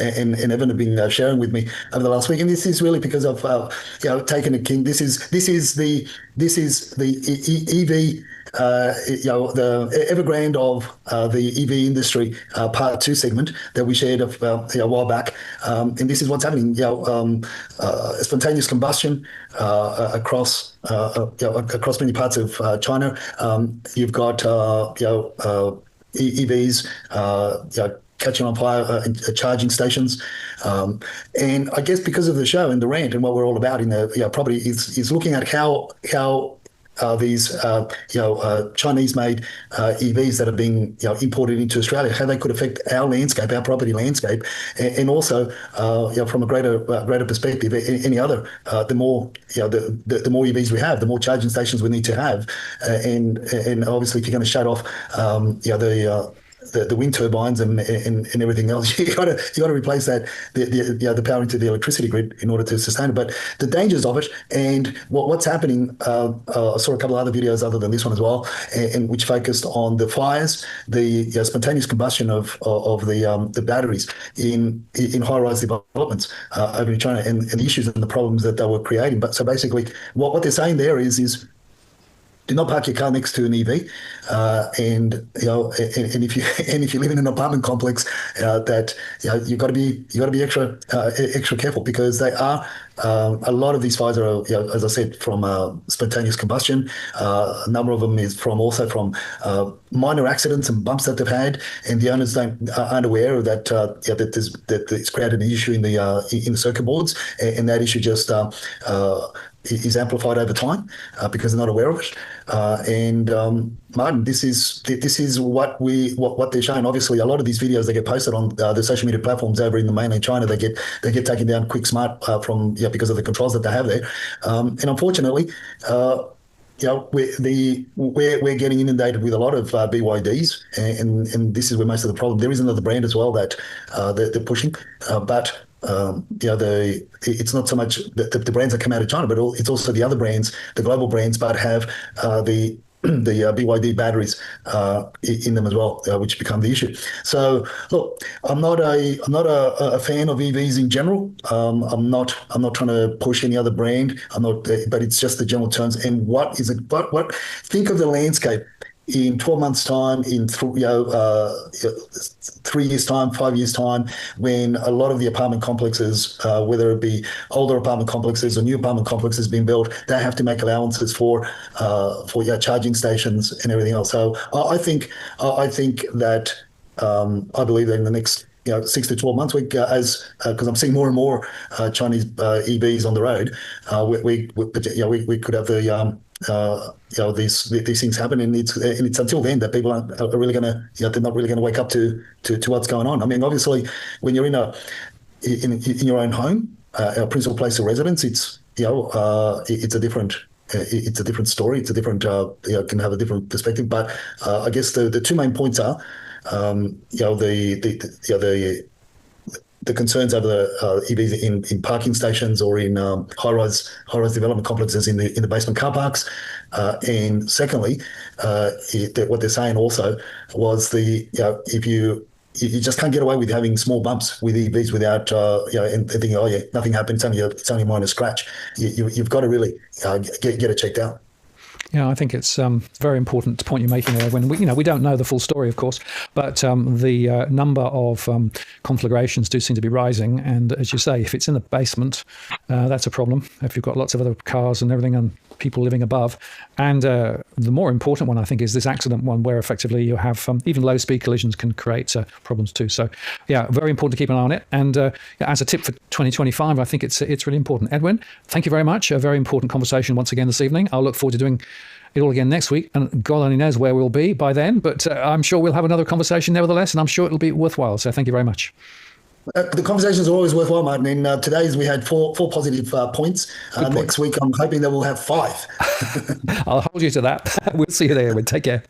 and Evan have been sharing with me over the last week. And this is really because of taking a king. This is the EV. The Evergrande of the EV industry part two segment that we shared a while back, and this is what's happening. Spontaneous combustion across many parts of China. You've got EVs. Catching on fire at charging stations, and I guess because of the show and the rant and what we're all about in the property is looking at how these Chinese-made EVs that are being imported into Australia, how they could affect our landscape, our property landscape, and also from a greater perspective, any other. The more the more EVs we have, the more charging stations we need to have, and obviously if you're going to shut off the wind turbines and everything else, you got to replace that the power into the electricity grid in order to sustain it. But the dangers of it and what's happening, I saw a couple of other videos other than this one as well, and which focused on the fires, the spontaneous combustion of the batteries in high-rise developments over in China, and the issues and the problems that they were creating. But so basically, what they're saying there is do not park your car next to an EV, and if you live in an apartment complex, that you've got to be extra careful, because they are a lot of these fires are, as I said, from spontaneous combustion. A number of them is from minor accidents and bumps that they've had, and the owners aren't aware of that. That it's created an issue in the circuit boards, and that issue just is amplified over time because they're not aware of it. Martin, this is what they're showing. Obviously, a lot of these videos they get posted on the social media platforms over in the mainland China. They get taken down quick smart because of the controls that they have there, and unfortunately. We're getting inundated with a lot of BYDs, and this is where most of the problem. There is another brand as well that they're pushing, but it's not so much the brands that come out of China, but it's also the other brands, the global brands, but have the BYD batteries in them as well, which become the issue. So look, I'm not a fan of EVs in general. I'm not trying to push any other brand. But it's just the general terms. And what is it? What think of the landscape in 12 months' time, in 3 years' time, 5 years' time, when a lot of the apartment complexes, whether it be older apartment complexes or new apartment complexes being built, they have to make allowances for charging stations and everything else. So I think that I believe that in the next 6 to 12 months, because I'm seeing more and more Chinese EVs on the road, we could have these things happen, and it's until then that people are really going to they're not really going to wake up to what's going on. I mean, obviously, when you're in your own home, our principal place of residence, it's a different story. It's a different can have a different perspective. But I guess the two main points are the concerns over the EVs in parking stations or in high-rise development complexes in the basement car parks, and secondly, what they're saying also was if you just can't get away with having small bumps with EVs without and thinking, oh yeah, nothing happened, it's only a minor scratch. You've got to really get it checked out. Yeah, I think it's a very important point you're making there. When we don't know the full story, of course, but the number of conflagrations do seem to be rising. And as you say, if it's in the basement, that's a problem. If you've got lots of other cars and everything and people living above, and the more important one, I think, is this accident one, where effectively you have even low-speed collisions can create problems too. So, yeah, very important to keep an eye on it. And as a tip for 2025, I think it's really important. Edwin, thank you very much. A very important conversation once again this evening. I'll look forward to doing it all again next week, and God only knows where we'll be by then, but I'm sure we'll have another conversation nevertheless, and I'm sure it'll be worthwhile. So thank you very much. The conversations are always worthwhile, Martin. And today's we had four positive points. Next week, I'm hoping that we'll have 5. I'll hold you to that. We'll see you there. Take care.